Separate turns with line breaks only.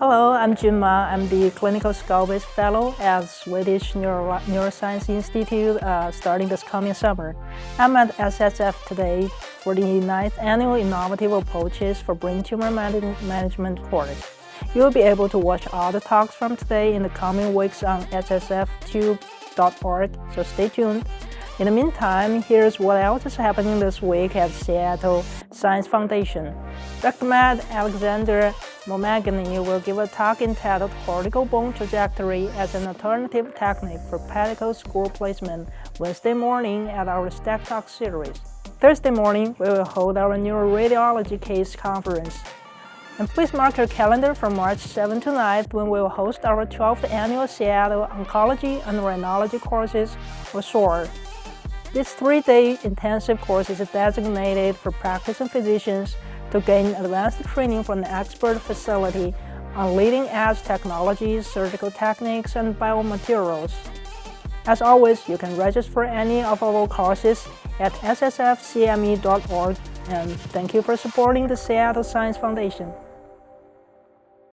Hello, I'm Jun Ma. I'm the Clinical Scopist Fellow at Swedish Neuroscience Institute starting this coming summer. I'm at SSF today for the 9th Annual Innovative Approaches for Brain Tumor Management course. You'll be able to watch all the talks from today in the coming weeks on ssftube.org, so stay tuned. In the meantime, here's what else is happening this week at Seattle Science Foundation. Dr. Matt Alexander Momagany will give a talk entitled Cortical Bone Trajectory as an Alternative Technique for Pedicle School Placement Wednesday morning at our Stack Talk series. Thursday morning, we will hold our Neuroradiology Case Conference. And please mark your calendar for March 7 to 9th when we will host our 12th Annual Seattle Oncology and Rhinology courses, or SOAR. This 3-day intensive course is designated for practicing physicians to gain advanced training from an expert facility on leading-edge technologies, surgical techniques, and biomaterials. As always, you can register for any of our courses at ssfcme.org, and thank you for supporting the Seattle Science Foundation.